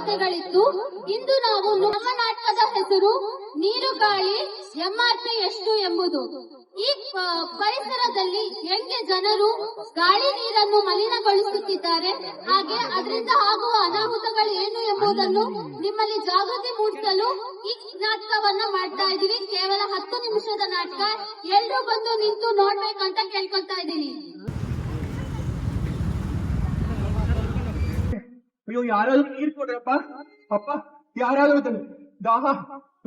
ವಾರ್ತೆಗಳಿತ್ತು. ಇಂದು ನಾವು ನಮ್ಮ ನಾಟಕದ ಹೆಸರು ನೀರು ಗಾಳಿ MRP ಎಷ್ಟು ಎಂಬುದು. ಈ ಪರಿಸರದಲ್ಲಿ ಹೆಂಗೆ ಜನರು ಗಾಳಿ ನೀರನ್ನು ಮಲಿನಗೊಳಿಸುತ್ತಿದ್ದಾರೆ, ಹಾಗೆ ಅದರಿಂದ ಆಗುವ ಅನಾಹುತಗಳು ಏನು ಎಂಬುದನ್ನು ನಿಮ್ಮಲ್ಲಿ ಜಾಗೃತಿ ಮೂಡಿಸಲು ಈ ನಾಟಕವನ್ನ ಮಾಡ್ತಾ ಇದೀವಿ. ಕೇವಲ 10 ನಿಮಿಷದ ನಾಟಕ. ಎಲ್ರೂ ಬಂದು ನಿಂತು ನೋಡ್ಬೇಕಂತ ಕೇಳ್ಕೊಳ್ತಾ ಇದ್ದೀನಿ. ಅಯ್ಯೋ, ಯಾರಾದ್ರೂ ನೀರ್ ಕೊಡ್ರಪ್ಪ. ಅಪ್ಪ, ಯಾರಾದ್ರೂ ದಾಹ.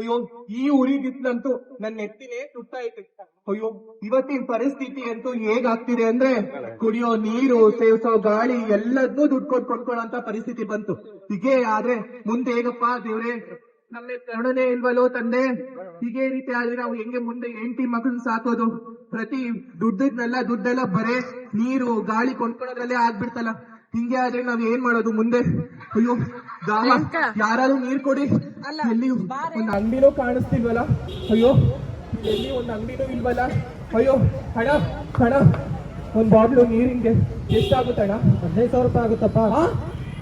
ಅಯ್ಯೋ, ಈ ಉರಿಗಿತ್ಲಂತೂ ನನ್ನ ನೆತ್ತಿನೇ ತುಟ್ಟೈತೆ. ಅಯ್ಯೋ, ಇವತ್ತಿನ ಪರಿಸ್ಥಿತಿ ಅಂತೂ ಹೇಗಾಗ್ತಿದೆ ಅಂದ್ರೆ ಕುಡಿಯೋ ನೀರು, ಸೇವಿಸೋ ಗಾಳಿ ಎಲ್ಲದನ್ನೂ ದುಡ್ಡು ಕೊಟ್ಟು ಕೊಂಡ್ಕೊಳ್ಳೋಂತ ಪರಿಸ್ಥಿತಿ ಬಂತು. ಹೀಗೆ ಆದ್ರೆ ಮುಂದೆ ಹೇಗಪ್ಪ ದೇವ್ರೆ? ನಮ್ಗೆ ಕರುಣನೆ ಇಲ್ವಲ್ಲೋ ತಂದೆ? ಹೀಗೆ ರೀತಿ ಆದ್ರೆ ನಾವು ಹೆಂಗೆ ಮುಂದೆ ಹೆಂಡತಿ ಮಕ್ಕಳನ್ನ ಸಾಕೋದು? ಪ್ರತಿ ದುಡ್ಡೆಲ್ಲ ಬರೇ ನೀರು ಗಾಳಿ ಕೊಂಡ್ಕೊಳ್ಳೋದ್ರಲ್ಲೇ ಆಗ್ಬಿಡ್ತಲ್ಲ. ಹಿಂಗೆ ಆದ್ರೆ ನಾವ್ ಏನ್ ಮಾಡೋದು ಮುಂದೆ? ಅಯ್ಯೋ, ದಾಹ. ಯಾರಾದ್ರೂ ನೀರ್ ಕೊಡಿ. ಎಲ್ಲಿ ಒಂದ್ ಅಂಗಡಿನೂ ಕಾಣಿಸ್ತಿಲ್ವಲ್ಲ? ಅಯ್ಯೋ, ಎಲ್ಲಿ ಒಂದ್ ಅಂಗಡಿನೂ ಇಲ್ವಲ್ಲ? ಅಯ್ಯೋ, ಹಣ ಒಂದ್ ಬಾಟ್ಲು ನೀರಿಂಗೆ ಎಷ್ಟಾಗುತ್ತಣ್ಣ? 15,000 ರೂಪಾಯಿ ಆಗುತ್ತಪ್ಪ.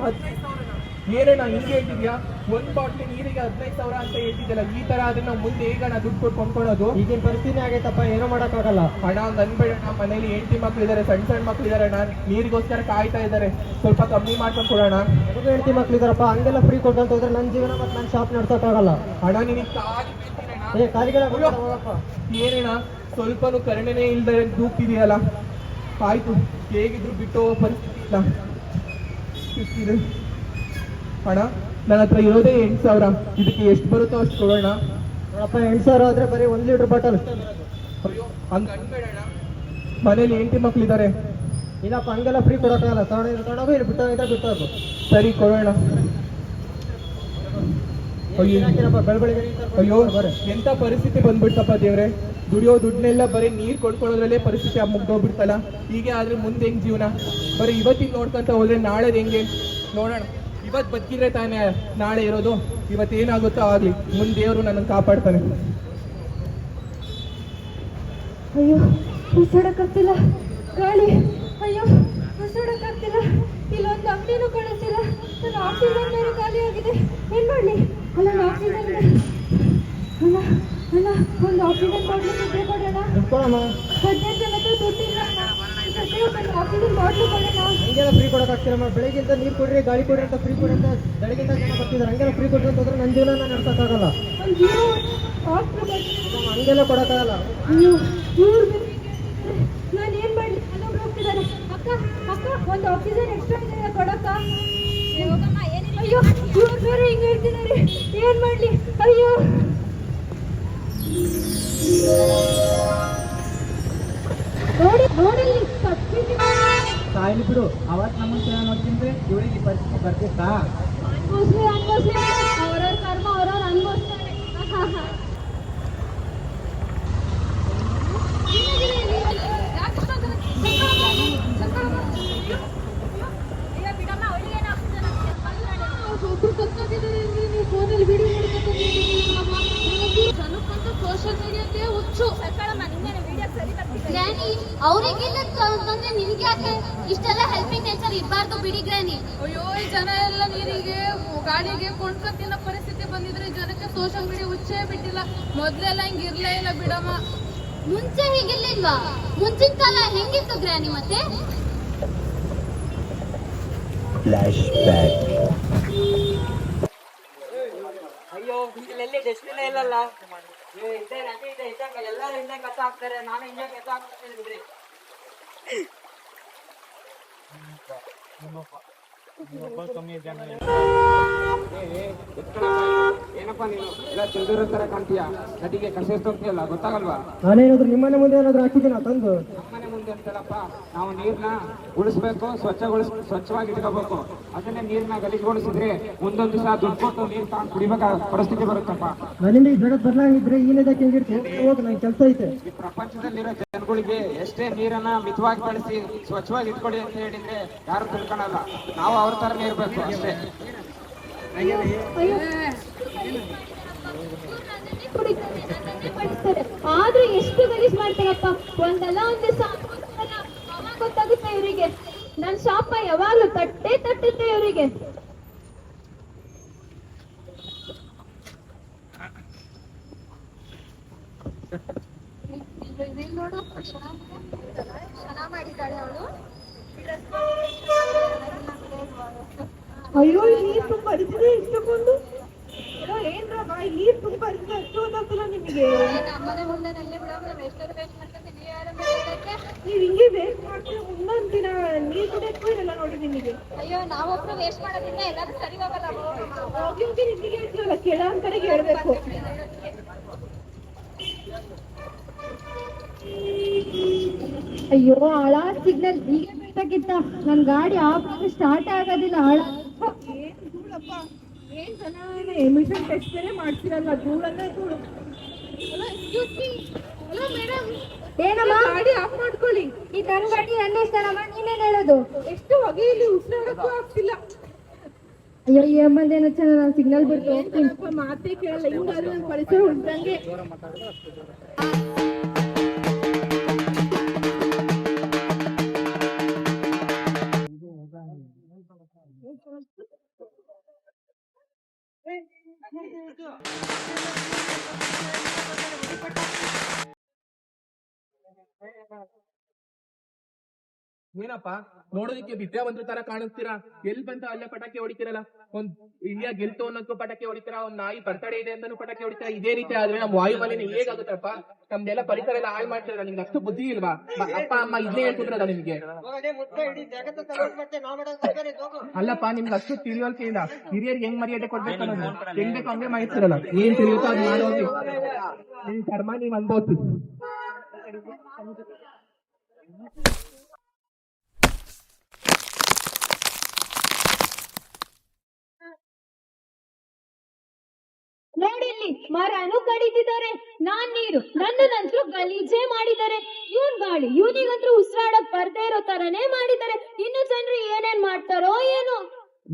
15,000? ಏನಣ್ಣ ಹಿಂಗೆ ಹೇಳ್ತಿದ್ಯಾ? ಒಂದ್ ಬಾಟ್ಲಿ ನೀರಿಗೆ 15,000 ಅಂತ ಹೇಳ್ತಿದ್ಯಲ್ಲ. ಈ ತರ ಆದ್ರೆ ನಾವು ಮುಂದೆ ಹೇಗಣ್ಣ ದುಡ್ಡು ಕೊಟ್ಟು ಕೊಂಡ್ಕೊಳ್ಳೋದು? ಈಗಿನ ಪರಿಸ್ಥಿತಿ ಆಗೈತಪ್ಪ, ಏನೋ ಮಾಡಕ್ಕಾಗಲ್ಲ. ಹಣ ಒಂದ್ ಅನ್ಬೇಡಣ್ಣ. ಮನೇಲಿ ಹೆಂಡತಿ ಮಕ್ಳಿದಾರೆ, ಸಣ್ಣ ಮಕ್ಳಿದಾರೆ ಅಣ್ಣ. ನೀರಿಗೋಸ್ಕರ ಕಾಯ್ತಾ ಇದಾರೆ. ಸ್ವಲ್ಪ ಕಮ್ಮಿ ಮಾಡ್ಕೊಂಡು ಕೊಡೋಣ. ನನಗೂ ಹೆಂಡತಿ ಮಕ್ಳಿದಾರಪ್ಪ. ಹಂಗೆಲ್ಲ ಫ್ರೀ ಕೊಟ್ಟಂತ ಹೋದ್ರೆ ನನ್ನ ಜೀವನ ಮತ್ತೆ ನನ್ನ ಶಾಪ್ ನಡ್ಸಕ್ಕಾಗಲ್ಲ. ಹಣ ನಿನಗೆ ಕಾಲಿಗಳ ಏನಣ್ಣ ಸ್ವಲ್ಪನೂ ಕರುಣೆನೇ ಇಲ್ದರೆ ದೂಗ್ತಿದೆಯಲ್ಲ. ಆಯ್ತು, ಹೇಗಿದ್ರು ಬಿಟ್ಟು ಪರಿಸ್ಥಿತಿ ಇಲ್ಲ. ಹಣ ನನ್ನ ಹತ್ರ ಇರೋದೇ 8,000. ಇದಕ್ಕೆ ಎಷ್ಟು ಬರುತ್ತೋ ಅಷ್ಟು ಕೊಡೋಣ. ನೋಡಪ್ಪ, 8,000 ಆದ್ರೆ ಬರೀ 1 ಲೀಟರ್ ಬಾಟಲ್. ಅಯ್ಯೋ, ಹಂಗ ಅನ್ಬೇಡಣ್ಣ. ಮನೇಲಿ ಹೆಂಡತಿ ಮಕ್ಳಿದ್ದಾರೆ. ಇಲ್ಲಪ್ಪ, ಹಂಗೆಲ್ಲ ಫ್ರೀ ಕೊಡೋಕ್ಕಾಗಲ್ಲ. ತಗೊಂಡೋಗು, ಇಲ್ಲಿ ಬಿಟ್ಟೋಗು. ಸರಿ, ಕೊಡೋಣ. ಬೆಳಬೆಳಗ್ಗೆ ಅಯ್ಯೋ, ಎಂತ ಪರಿಸ್ಥಿತಿ ಬಂದ್ಬಿಡ್ತಪ್ಪ ದೇವ್ರೆ. ದುಡಿಯೋ ದುಡ್ಡನ್ನೆಲ್ಲ ಬರೀ ನೀರ್ ಕೊಡ್ಕೊಳ್ಳೋದ್ರಲ್ಲೇ ಪರಿಸ್ಥಿತಿ ಮುಗ್ದೋಗ್ಬಿಡ್ತಲ್ಲ. ಹೀಗೆ ಆದ್ರೆ ಮುಂದೆ ಹೆಂಗ್ ಜೀವನ? ಬರೀ ಇವತ್ತಿಗೆ ನೋಡ್ಕೊಂತ ಹೋದ್ರೆ ನಾಳೆ ಹೆಂಗೆ ನೋಡೋಣ. ಇವತ್ ಬದುಕಿದ್ರೆ ತಾನೇ ನಾಳೆ ಇರೋದು. ಇವತ್ತೇನಾಗುತ್ತೋ ಆಗ್ಲಿ, ಮುಂದೆ ದೇವರು ನನ್ನನ್ನು ಕಾಪಾಡ್ತಾನೆ. ಅಯ್ಯೋ, ಉಸಿಡಕ್ಕಾಗ್ತಿಲ್ಲ ಗಾಳಿ. ಅಯ್ಯೋ, ಉಸಿಡಕ್ಕಾಗ್ತಿಲ್ಲ. ಇಲ್ಲೊಂದು ಅಂಗಡಿನೂ ಕಾಣಿಸ್ತಿಲ್ಲ. ನನ್ನ ಆಕ್ಸಿಜನ್ ಬೇರೆ ಖಾಲಿ ಆಗಿದೆ. ಏನ್ ಮಾಡ್ಲಿ? ಅಲ್ಲ, ಆಕ್ಸಿಜನ್ ಇದೆ. ಅಲ್ಲ, ಒಂದು ಆಕ್ಸಿಜನ್ ಬಾಟ್ಲು ಇದ್ರೆ ಕೊಡೋಣ. 15 ಜನ ದುಡ್ಡಿಲ್ಲ. ಆಕ್ಸಿಜನ್ ಬಾಟ್ಲು ಕೊಡೋಣ. ಹಂಗೆಲ್ಲ ಫ್ರೀ ಕೊಡೋಕ್ಕಾಗ್ತಿಲ್ಲ. ಬೆಳಗ್ಗಿಂದ ನೀರು ಕೊಡ್ರಿ, ಗಾಳಿ ಕೊಡ್ರಿ ಅಂತ ಫ್ರೀ ಕೊಡಿ ಅಂತ ಬೆಳಗ್ಗಿಂದ ಜನ ಬರ್ತಿದ್ದಾರೆ. ಹಂಗೆಲ್ಲ ಫ್ರೀ ಕೊಡ್ರಿ ಅಂತ ಹೋದ್ರೆ ನನ್ನ ಜೀವನ ನಡ್ಸಕ್ಕಾಗಲ್ಲ. ಹಂಗೆಲ್ಲ ಕೊಡೋಕ್ಕಾಗಲ್ಲ. ನಾನು ಏನ್ ಮಾಡ್ಲಿ? ಅಲ್ಲೊಬ್ರು ಹೋಗ್ತಿದ್ದಾರೆ. ಅಕ್ಕ, ಒಂದು ಆಕ್ಸಿಜನ್ ಎಕ್ಸ್ಟ್ರಾ ಇದೆ ಕೊಡಕ್ಕ? ಅಯ್ಯೋ, ಇವ್ರು ಬೇರೆ ಹಿಂಗ್ ಹೇಳ್ತಿದ್ದಾರೆ. ಏನ್ ಮಾಡ್ಲಿ? ಅಯ್ಯೋ, ನೋಡಿ ಸಾಯಿಲಿ ಬಿಡು. ಅವತ್ತು ನಮ್ಮನ್ನು ಚೆನ್ನಾಗಿ ನೋಡ್ತಿದ್ರೆ ಇವಳಿಗೆ ಪರಿಸ್ಥಿತಿ ಬರ್ತಿತ್ತಾ? ಅನ್ಭವಿಸ್ಲಿ. ಅವ್ರವ್ರ ಕರ್ಮ ಅವ್ರವ್ರು ಅನ್ಭವಿಸ್ತಾರೆ. ಫೋನಲ್ಲಿ ವಿಡಿಯೋ ಜನಕ್ಕಂತೂ ಸೋಷಿಯಲ್ ಮೀಡಿಯಾಕ್ಕೆ ಹುಚ್ಚು. ಗ್ರಾನಿ, ಅವರಿಗಿಲ್ಲ ತಂದ್ರೆ ನಿನ್ಗೆ ಯಾಕೆ ಇಷ್ಟೆಲ್ಲ ಹೆಲ್ಪಿಂಗ್ ನೇಚರ್ ಇರಬಾರ್ದು ಬಿಡಿ ಗ್ರಾನಿ. ಅಯ್ಯೋ, ಈ ಜನ ಎಲ್ಲ ನೀರಿಗೆ ಗಾಳಿಗೆ ಕೊಂಡ್ಕೊತಿನ ಪರಿಸ್ಥಿತಿ ಬಂದಿದ್ರೆ ಜನಕ್ಕೆ ಸೋಷಿಯಲ್ ಮೀಡಿಯಾ ಹುಚ್ಚೇ ಬಿಟ್ಟಿಲ್ಲ. ಮೊದ್ಲೆಲ್ಲ ಹಿಂಗಿರ್ಲೇ ಇಲ್ಲ ಬಿಡಮ್ಮ. ಮುಂಚೆ ಹೀಗಿರ್ಲಿಲ್ವಾ? ಮುಂಚಿನ ಕಾಲ ಹೆಂಗಿತ್ತು ಗ್ರಾನಿ? ಮತ್ತೆ ಅಯ್ಯೋ, ಇಲ್ಲೆಲ್ಲಿ ಡಸ್ಟ್ಬಿನ್ ಇಲ್ಲಲ್ಲ. ಎಲ್ಲರೂ ಹಿಂದೆ ಕಸ ಹಾಕ್ತಾರೆ. ನಾನು ಹಿಂದೆ ಕಸ ಹಾಕ್ತೀನಿ ಬಿಡ್ರಿ. ಏನಪ್ಪ ನೀನು ಎಲ್ಲ ಚಂದೂರ ತರ ಕಾಣ್ತೀಯ? ನದಿಗೆ ಕಸ ಹೋಗ್ತೀಯಲ್ಲ, ಗೊತ್ತಾಗಲ್ವಾ? ನಾನೇನಾದ್ರು ನಿಮ್ಮನೆ ಮುಂದೆ ಏನಾದ್ರು ಹಾಕಿದ್ದೀನ ತಂದು? ನಮ್ಮನೆ ಮುಂದೆ ಅಂತಲ್ಲಪ್ಪ, ನಾವು ನೀರ್ನ ಉಳಿಸ್ಬೇಕು, ಸ್ವಚ್ಛವಾಗಿ ಇಟ್ಕೋಬೇಕು. ಅದನ್ನೇ ನೀರ್ನ ಗಲೀಜುಗೊಳಿಸಿದ್ರೆ ಮುಂದೊಂದು ದಿವಸ ದುಡ್ಡು ಕೊಟ್ಟು ನೀರು ತಗೊಂಡು ಕುಡಿಬೇಕಾದ ಪರಿಸ್ಥಿತಿ ಬರುತ್ತಪ್ಪ. ನನ್ನಿಂದ ಈ ಜಗತ್ ಬದಲಾಗಿದ್ರೆ ಈ ನೆದಕ್ಕೆ ಹೆಂಗಿರ್ತೀವಿ? ಹೋಗಿ ನಂಗೆ ಕೆಲಸ ಐತೆ. ಈ ಪ್ರಪಂಚದಲ್ಲಿರೋ ಜನಗಳಿಗೆ ಎಷ್ಟೇ ನೀರನ್ನ ಮಿತವಾಗಿ ಬಳಸಿ ಸ್ವಚ್ಛವಾಗಿ ಇಟ್ಕೊಳ್ಳಿ ಅಂತ ಹೇಳಿದ್ರೆ ಯಾರು ತಿಳ್ಕೊಳಲ್ಲ. ನಾವು ಅವ್ರ ತರನೇ ಇರ್ಬೇಕು ಅಷ್ಟೇ. ಆದ್ರೂ ಎಷ್ಟು ಗಲೀಜ್ ಮಾಡ್ತಾರಪ್ಪ. ಒಂದಲ್ಲ ಒಂದು ಗೊತ್ತಾಗುತ್ತೆ ಇವರಿಗೆ. ನನ್ನ ಶಾಪ ಯಾವಾಗ್ಲೂ ತಟ್ಟುತ್ತೆ ಇವರಿಗೆ. ಚೆನ್ನಾಗಿ ಮಾಡಿದ್ದಾಳೆ ಅವಳು. ಅಯ್ಯೋ ನೀರ್ ತುಂಬ ಅರಿಸಿದೆ ಇಷ್ಟಕ್ಕೊಂದು ಏನ್ರಮ್ಮ ನೀರ್ ತುಂಬ ಅರಿಸಿದೆ ಅಷ್ಟು ಗೊತ್ತಾಗ್ತಿಲ್ಲ ನಿಮಗೆ. ನಮ್ಮನೆ ಮುಂದೆನಲ್ಲೇ ಬಿಡೋದು ನಾವು ಎಷ್ಟೊಂದು ವೇಸ್ಟ್ ಮಾಡ್ಕೊತೀವಿ. ನೀವು ಹಿಂಗೆ ವೇಸ್ಟ್ ಮಾಡ್ತೀವಿ ಮುಂದೊಂದು ದಿನ ನೀರು ಕುಡಿಯೋಕ್ಕೂ ಇರಲ್ಲ ನೋಡಿ ನಿಮಗೆ. ಅಯ್ಯೋ ನಾವೊಬ್ರು ವೇಸ್ಟ್ ಮಾಡೋದ್ರಿಂದ ಎಲ್ಲಾದ್ರೂ ಸರಿ ಹೋಗಲ್ಲ. ಹೋಗಿ ನಿಮಗೆ ಹೇಳ್ತೀವಲ್ಲ ಕೆಳ ಕಡೆಗೆ ಹೇಳ್ಬೇಕು. ಅಯ್ಯೋ ಹಾಳ ಸಿಗ್ನಲ್ ಈಗ ಬೇಕಾಗಿತ್ತ. ನನ್ ಗಾಡಿ ಆಫ್ ಸ್ಟಾರ್ಟ್ ಆಗೋದಿಲ್ಲ. ಹಾಳ ಏನ್ ಚೆನ್ನಾಗಿ ಎಮಿಷನ್ ಟೆಸ್ಟ್ ಬೇರೆ ಮಾಡ್ತಿರಲ್ಲ. ಧೂಳನ್ನ ಧೂಳು. ಏನಮ್ಮ ಗಾಡಿ ಆಫ್ ಮಾಡ್ಕೊಳ್ಳಿ. ಈ ನನ್ ಗಾಡಿ ನನ್ನ ಇಷ್ಟನಮ್ಮ, ನೀನೇನ್ ಹೇಳೋದು? ಎಷ್ಟು ಹೊಗೆ ಇಲ್ಲಿ ಉಸಿರಾಡಕ್ಕೂ ಆಗ್ತಿಲ್ಲ. ಅಯ್ಯೋ ಈ ಅಮ್ಮಂದೇನೋ ಚೆನ್ನಾಗಿ ನಾನು ಸಿಗ್ನಲ್ ಬಿಟ್ಟು ಹೋಗ್ತೀನಿ. ಮಾತೇ ಕೇಳಲ್ಲ. ಹಿಂಗಾದ್ರೂ ನನ್ನ ಪರಿಸರ ಉಳ್ದಂಗೆ. ಏನಪ್ಪಾ ನೋಡೋದಕ್ಕೆ ವಿದ್ಯಾವಂತರ ತರ ಕಾಣಿಸ್ತೀರಾ? ಎಲ್ ಬಂತ ಅಲ್ಲೇ ಪಟಾಕಿ ಹೊಡಿತೀರಲ್ಲ. ಒಂದ್ ಇಂಡಿಯಾ ಗೆಲ್ತು ಅನ್ನೋದಕ್ಕೂ ಪಟಾಕಿ ಹೊಡಿತೀರಾ, ಒಂದ್ ನಾಯಿ ಬರ್ತಡೇ ಇದೆ ಅಂತಾನು ಪಟಾಕಿ ಹೊಡಿತೀರಾ. ಇದೇ ರೀತಿ ಆದ್ರೆ ನಮ್ಮ ವಾಯು ಮಾಲಿನ್ಯ ಹೇಗಾಗುತ್ತಪ್ಪ? ನಮ್ದೆಲ್ಲ ಪರಿಸರ ಎಲ್ಲ ಹಾಳು ಮಾಡ್ತೀರ. ನಿಮ್ಗೆ ಅಷ್ಟು ಬುದ್ಧಿ ಇಲ್ವಾ? ಅಪ್ಪ ಅಮ್ಮ ಇದ್ನೇ ಹೇಳ್ತಿದ್ರದ ನಿಮ್ಗೆ? ಅಲ್ಲಪ್ಪ ನಿಮ್ಗೆ ಅಷ್ಟು ತಿಳಿಯೋಕೆ ಇಲ್ಲ. ಹಿರಿಯರಿಗೆ ಹೆಂಗ್ ಮರ್ಯಾದೆ ಕೊಡ್ಬೇಕು ಅನ್ನೋದು ಹೆಂಗ್ ಬೇಕು ಹಂಗೆ ಮಾಡ್ತಿರಲ್ಲ. ಏನ್ ತಿಳಿಯುತ್ತೋ ಅದ್ ಮಾಡೋದು. ನಿಮ್ ಕರ್ಮ ನೀವ್ ಅನ್ಬೋದು. ನೋಡಿ ಇಲ್ಲಿ ಮರನು ಕಡಿತಿದ್ದಾರೆ. ನಾನ್ ನೀರು ನನ್ನದಂತೂ ಗಲೀಜೆ ಮಾಡಿದ್ದಾರೆ. ಇವನ್ ಗಾಳಿ ಇವನಿಗಂತೂ ಉಸಿರಾಡಕ್ ಬರ್ದೇ ಇರೋ ತರನೇ ಮಾಡಿದ್ದಾರೆ. ಇನ್ನು ಜನರು ಏನೇನ್ ಮಾಡ್ತಾರೋ ಏನೋ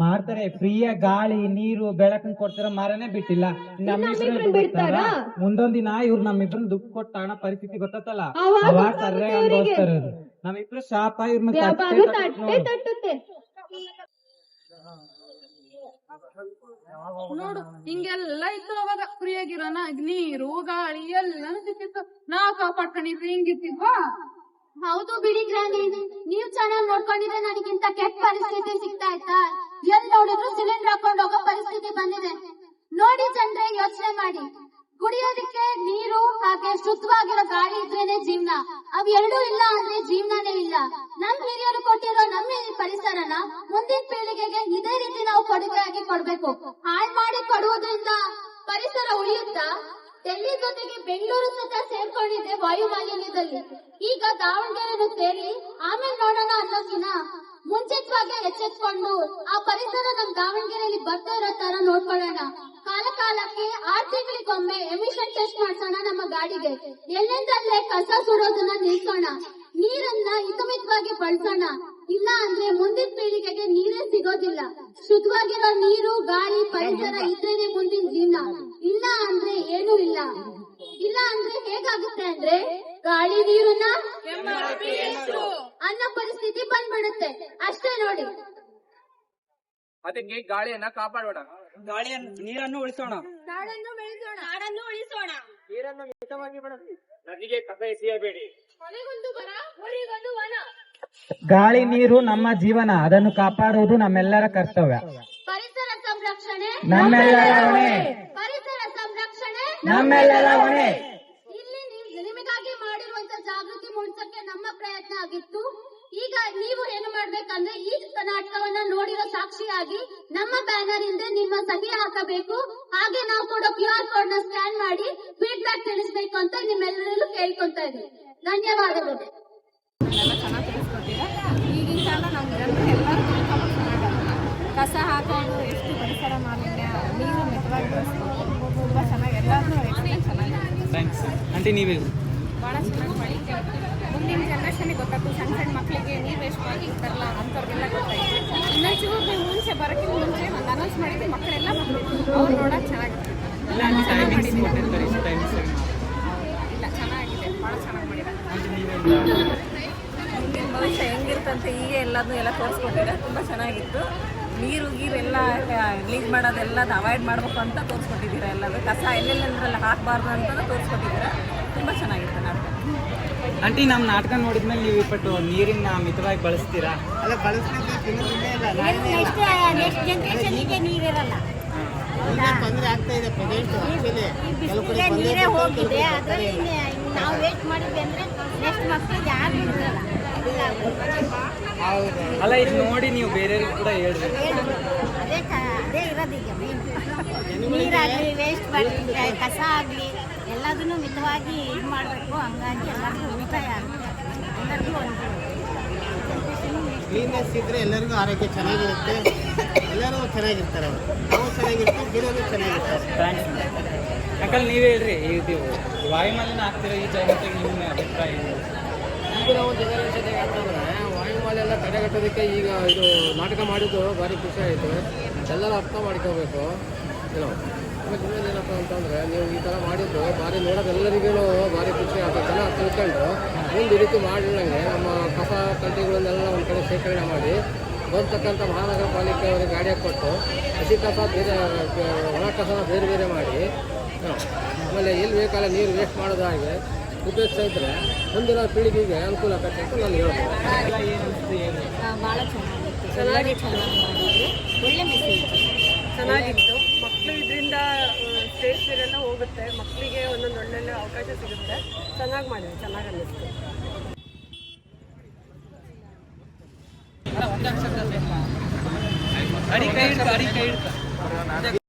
ಮಾಡ್ತಾರೆ. ಫ್ರೀಯಾಗಿ ಗಾಳಿ ನೀರು ಬೆಳಕನ್ನು ಕೊಡ್ತಾರ, ಮರನೇ ಬಿಟ್ಟಿಲ್ಲ. ಬಿಡ್ತಾರ. ಮುಂದೊಂದ್ ದಿನ ಇವ್ರು ನಮ್ಮಿಬ್ರನ್ನ ದುಡ್ಡು ಕೊಟ್ಟು ತಾಣ ಪರಿಸ್ಥಿತಿ ಗೊತ್ತಲ್ಲ. ಅವಾಗ ಅವಾಗ ಸರ್ರೆ ಅನ್ಭವಿಸ್ತಾರ. ನಮ್ಮಿಬ್ರು ಶಾಪ ಇವ್ರ ತಟ್ಟುತ್ತೆ. ನೋಡು ಹಿಂಗೆಲ್ಲ ಇತ್ತು ಅವಾಗ. ಫ್ರೀಯಾಗಿರೋಣ ನೀರು ಗಾಳಿ ಎಲ್ಲಾನು ಸಿಕ್ಕಿತ್ತು. ನಾವ್ ಕಾಪಾಡ್ಕೊಂಡಿದ್ವಿ ಹಿಂಗಿತ್ತಿದ್ವಾ? ಹೌದು ಬಿಡಿ ಗ್ರಾನಿ, ನೀವ್ ಚೆನ್ನಾಗಿ ನೋಡ್ಕೊಂಡಿದ್ರೆ ನನಗಿಂತ ಕೆಟ್ಟ ಪರಿಸ್ಥಿತಿ ಸಿಗ್ತಾ ಇತ್ತಾ? ಎಲ್ ನೋಡಿದ್ರು ಸಿಲಿಂಡರ್ ಹಾಕೊಂಡು ಹೋಗೋ ಪರಿಸ್ಥಿತಿ ಬಂದಿದೆ. ನೋಡಿ ಜನರೇ, ಯೋಚನೆ ಮಾಡಿ. ಕುಡಿಯೋದಕ್ಕೆ ನೀರು ಹಾಗೆ ಶುದ್ಧವಾಗಿರೋ ಗಾಳಿ ಇದ್ರೇನೆ ಜೀವನ. ಅವ್ ಎರಡೂ ಇಲ್ಲ ಅಂದ್ರೆ ಜೀವನನೇ ಇಲ್ಲ. ನಮ್ ಹಿರಿಯರು ಕೊಟ್ಟಿರೋ ನಮ್ಮ ಪರಿಸರನ ಮುಂದಿನ ಪೀಳಿಗೆಗೆ ಇದೇ ರೀತಿ ನಾವು ಕೊಡುಗೆಯಾಗಿ ಕೊಡ್ಬೇಕು. ಹಾಳ್ ಮಾಡಿ ಕೊಡುವುದರಿಂದ ಪರಿಸರ ಉಳಿಯುತ್ತಾ? ಡೆಲ್ಲಿ ಜೊತೆಗೆ ಬೆಂಗಳೂರು ಸಹ ಸೇರ್ಕೊಂಡಿದೆ ವಾಯು ಮಾಲಿನ್ಯದಲ್ಲಿ. ಈಗ ದಾವಣಗೆರೆನು ಸೇರಿ ಆಮೇಲೆ ನೋಡೋಣ ಅನ್ನೋಕಿನ ಮುಂಚಿತವಾಗಿ ಎಚ್ಚೆತ್ಕೊಂಡು ಆ ಪರಿಸರ ನಮ್ ದಾವಣಗೆರೆಯಲ್ಲಿ ಬರ್ತಾ ಇರೋ ತರ ನೋಡ್ಕೊಳ್ಳೋಣ. ಕಾಲಕ್ಕೆ 6 ತಿಂಗಳಿಗೊಮ್ಮೆ ಎಮಿಷನ್ ಟೆಸ್ಟ್ ಮಾಡ್ಸೋಣ ನಮ್ಮ ಗಾಡಿಗೆ. ಎಲ್ಲೆಂದಲ್ಲೇ ಕಸ ಸುಡೋದನ್ನ ನಿಲ್ಸೋಣ. ನೀರನ್ನ ಹಿತಮಿತವಾಗಿ ಬಳಸೋಣ. ಇಲ್ಲ ಅಂದ್ರೆ ಮುಂದಿನ ಪೀಳಿಗೆಗೆ ನೀರೇ ಸಿಗೋದಿಲ್ಲ. ಶುದ್ಧವಾಗಿರೋ ನೀರು ಗಾಳಿ ಪರಿಸರ ಇದ್ರೇನೆ ಮುಂದಿನ ಜೀವನ. ಇಲ್ಲ ಅಂದ್ರೆ ಏನೂ ಇಲ್ಲ. ಇಲ್ಲ ಅಂದ್ರೆ ಹೇಗಾಗುತ್ತೆ ಅಂದ್ರೆ ಗಾಳಿ ನೀರನ್ನ ಅನ್ನೋ ಪರಿಸ್ಥಿತಿ ಬಂದ್ಬಿಡುತ್ತೆ. ಅಷ್ಟೇ ನೋಡಿ. ಅದಕ್ಕೆ ಗಾಳಿಯನ್ನ ಕಾಪಾಡೋಣ. ನೀರನ್ನು ಉಳಿಸೋಣ. ನಾಡನ್ನು ಬೆಳೆಸೋಣ. ನಾಡನ್ನು ಉಳಿಸೋಣ. ನೀರನ್ನು ಮಿತವಾಗಿ ಬಳಸಿ. ನದಿಗೆ ಕಸ ಎಸೆಯಬೇಡಿ. ಕೊನೆಗೊಂದು ಬರ, ಊರಿಗೊಂದು ವನ. ಗಾಳಿ ನೀರು ನಮ್ಮ ಜೀವನ, ಅದನ್ನು ಕಾಪಾಡುವುದು ನಮ್ಮೆಲ್ಲರ ಕರ್ತವ್ಯ. ಪರಿಸರ ಸಂರಕ್ಷಣೆ ನಮ್ಮೆಲ್ಲರ ಹೊಣೆ. ಪರಿಸರ ಸಂರಕ್ಷಣೆ ನಮ್ಮೆಲ್ಲರ ಹೊಣೆ. ಇಲ್ಲಿ ನಿಮಗಾಗಿ ಮಾಡಿರುವಂತ ಜಾಗೃತಿ ಮೂಡಿಸಕ್ಕೆ ನಮ್ಮ ಪ್ರಯತ್ನ ಆಗಿತ್ತು. ಈಗ ನೀವು ಏನು ಮಾಡ್ಬೇಕಂದ್ರೆ ಈ ನಾಟಕವನ್ನ ನೋಡಿರೋ ಸಾಕ್ಷಿಯಾಗಿ ನಮ್ಮ ಬ್ಯಾನರ್ ಹಿಂದೆ ನಿಮ್ಮ ಸಹಿ ಹಾಕಬೇಕು. ಹಾಗೆ ನಾವು ಕೊಡೋ QR ಕೋಡ್ ನ ಸ್ಕ್ಯಾನ್ ಮಾಡಿ ಫೀಡ್ಬ್ಯಾಕ್ ತಿಳಿಸಬೇಕು ಅಂತ ನಿಮ್ಮೆಲ್ಲರಲ್ಲೂ ಕೇಳ್ಕೊಂತಾ ಇದ್ದೀವಿ. ಧನ್ಯವಾದಗಳು. ಚೆನ್ನಾಗಿ ತಿಳಿಸ್ಕೊಟ್ಟಿದೆ. ಈಗಿನ ಕಾಲ ನಮ್ಮ ಜನರು ಎಲ್ಲರೂ ಕಸ ಹಾಕೋದು, ಎಷ್ಟು ಪರಿಸರ ಮಾಲಿನ್ಯ, ನೀರು ಮಿತವಾಗಿ ಬಳಸ್ಕೊಂಡು ತುಂಬ ಚೆನ್ನಾಗಿ ಎಲ್ಲರೂ ಎಕ್ಸ್ಪ್ಲೇನ್ ಚೆನ್ನಾಗಿದೆ. Thanks aunty. ನೀವೇ ಭಾಳ ಚೆನ್ನಾಗಿ ಮಾಡಿದ್ದೆ. ಮುಂದಿನ ಜನ್ರೇಷನ್ಗೆ ಗೊತ್ತಾಗ್ತದೆ. ಸಣ್ಣ ಸಣ್ಣ ಮಕ್ಕಳಿಗೆ ನೀರು ವೇಸ್ಟ್ ಮಾಡಿ ಇರ್ತಾರಲ್ಲ ಅಂಥವ್ರಿಗೆಲ್ಲ ಗೊತ್ತಾಯ್ತು. ಇನ್ನೊಂಚೂರು ನೀವು ಮುಂಚೆ ಬರೋಕ್ಕಿಂತ ಮುಂಚೆ ಒಂದು ಅನೌನ್ಸ್ ಮಾಡಿದ್ರೆ ಮಕ್ಕಳೆಲ್ಲ ಅವ್ರು ನೋಡೋಕೆ ಚೆನ್ನಾಗಿರುತ್ತೆ. ಇಲ್ಲ ಚೆನ್ನಾಗಿದೆ, ಭಾಳ ಚೆನ್ನಾಗಿ ಮಾಡಿದ್ದಾರೆ. ಮುಂದಿನ ಭವಿಷ್ಯ ಹೆಂಗಿರ್ತಂತೆ ಹೀಗೆ ಎಲ್ಲದನ್ನೂ ಎಲ್ಲ ತೋರಿಸ್ಕೊಟ್ಟಿದ್ದಾರೆ. ತುಂಬ ಚೆನ್ನಾಗಿತ್ತು. ನೀರು ಗೀರೆಲ್ಲ ರಿಲೀಸ್ ಮಾಡೋದೆಲ್ಲ ಅವಾಯ್ಡ್ ಮಾಡಬೇಕು ಅಂತ ತೋರಿಸ್ಕೊಟ್ಟಿದ್ದೀರಾ. ಎಲ್ಲದು ಕಸ ಎಲ್ಲೆಲ್ಲಂದ್ರಲ್ಲಿ ಹಾಕಬಾರ್ದು ಅಂತ ತೋರಿಸ್ಕೊಟ್ಟಿದ್ದೀರಾ. ತುಂಬ ಚೆನ್ನಾಗಿತ್ತು ನಾಟಕ. ಆಂಟಿ ನಮ್ಮ ನಾಟಕ ನೋಡಿದ್ಮೇಲೆ ನೀವು ಇಪ್ಪಟ್ಟು ನೀರಿನ ಮಿತವಾಗಿ ಬಳಸ್ತೀರಾ? ನೆಕ್ಸ್ಟ್ ಜನರೇಷನ್ಗೆ ನೀರಿರಲ್ಲ. ತೊಂದರೆ ಆಗ್ತಾ ಇದೆ. ಬಿಸಿಲಿಗೆ ನೀರೇ ಹೋಗಿದೆ. ಅದರಲ್ಲಿ ನಾವು ವೇಸ್ಟ್ ಮಾಡಿದ್ವಿ ಅಂದರೆ ನೆಕ್ಸ್ಟ್ ಮಕ್ಕಳಿಗೆ ಯಾರು ಇರಲ್ಲ. ಅಲ್ಲ ಇದು ನೋಡಿ ನೀವು ಬೇರೆಯವ್ರಿಗೆ ಕೂಡ ಹೇಳ್ರಿ. ಅದೇ ಇರೋದು ಈಗ ಮೇನ್. ನೀರಾಗಲಿ ವೇಸ್ಟ್ ಮಾಡಿ ಕಸ ಆಗಲಿ ಎಲ್ಲದನ್ನು ಮಿತವಾಗಿ ಇದು ಮಾಡಬೇಕು. ಹಂಗಾಗಿ ಎಲ್ಲರಿಗೂ ಉಳಿತಾಯ ಆಗುತ್ತೆ. ಎಲ್ಲರಿಗೂ ಒಂದು ಕ್ಲೀನ್ನೆಸ್ ಇದ್ರೆ ಎಲ್ಲರಿಗೂ ಆರೋಗ್ಯ ಚೆನ್ನಾಗಿರುತ್ತೆ. ಎಲ್ಲರೂ ಚೆನ್ನಾಗಿರ್ತಾರೆ. ನಾವು ಚೆನ್ನಾಗಿರ್ತೀವಿ, ಗಿಡಗಳು ಚೆನ್ನಾಗಿರ್ತಾರೆ. ಥ್ಯಾಂಕ್ಸ್. ಯಾಕಂದ್ರೆ ನೀವೇ ಹೇಳ್ರಿ, ಇದು ವಾಯುಮಾಲಿನ್ಯ ಆಗ್ತಿರೋ ಈ ಜಾಗಕ್ಕೆ ನಿಮ್ಮ ಅಭಿಪ್ರಾಯ ಏನು? ಈಗಿನ ಒಂದು ಜನರೇಷನ್ಗೆ ಅಂತಂದರೆ ವಾಯುಮಾಲಿನ್ಯ ಎಲ್ಲ ತಡೆಗಟ್ಟೋದಕ್ಕೆ ಈಗ ಇದು ನಾಟಕ ಮಾಡಿದ್ದು ಭಾರಿ ಖುಷಿ ಆಯಿತು. ಎಲ್ಲರೂ ಅರ್ಥ ಮಾಡ್ಕೋಬೇಕು. ಏನೋ ಆಮೇಲೆ ಇನ್ನೊಂದೇನಪ್ಪ ಅಂತಂದರೆ ನೀವು ಈ ಥರ ಮಾಡಿದ್ದು ಭಾರಿ ನೋಡೋದು ಎಲ್ಲರಿಗೂ ಭಾರಿ ಖುಷಿ ಆಗುತ್ತೆ. ಜನ ತಿಳ್ಕೊಂಡು ಮುಂದೆ ಈ ರೀತಿ ಮಾಡಿದಂಗೆ ನಮ್ಮ ಕಸ ಕಡ್ಡಿಗಳನ್ನೆಲ್ಲ ಒಂದು ಕಡೆ ಶೇಖರಣೆ ಮಾಡಿ ಬರ್ತಕ್ಕಂಥ ಮಹಾನಗರ ಪಾಲಿಕೆ ಅವರಿಗೆ ಗಾಡಿಯಾಗಿ ಕೊಟ್ಟು ಹಸಿ ಕಸ ಬೇರೆ, ಒಣ ಕಸನ ಬೇರೆ ಬೇರೆ ಮಾಡಿ ಆಮೇಲೆ ಎಲ್ಲಿ ಬೇಕಾದ್ರೆ ನೀರು ವೇಸ್ಟ್ ಮಾಡೋದು ಹಾಗೆ ಉಪಯೋಗಿಸ್ತಾ ಇದ್ದರೆ ಮುಂದಿನ ಪೀಳಿಗೆಗೆ ಅನುಕೂಲ ಆಗತ್ತೆ ಅಂತ ನಾನು ಹೇಳ್ಬೋದು. ಭಾಳ ಚೆನ್ನಾಗಿತ್ತು. ಚೆನ್ನಾಗಿ ಮಾಡಿದ್ರು. ಒಳ್ಳೆ ಮೆಸೇಜ್ ಚೆನ್ನಾಗಿತ್ತು. ಮಕ್ಕಳು ಇದರಿಂದ ಸ್ಟೇಜ್ ಫಿಯರೆಲ್ಲ ಹೋಗುತ್ತೆ. ಮಕ್ಕಳಿಗೆ ಒಂದೊಂದು ಒಳ್ಳೊಳ್ಳೆ ಅವಕಾಶ ಸಿಗುತ್ತೆ. ಚೆನ್ನಾಗಿ ಮಾಡಿದ್ರು. ಚೆನ್ನಾಗಿ ಅನ್ನಿಸ್ತು. ಅಡಿ ಕೈ ಹಿಡ್ಕ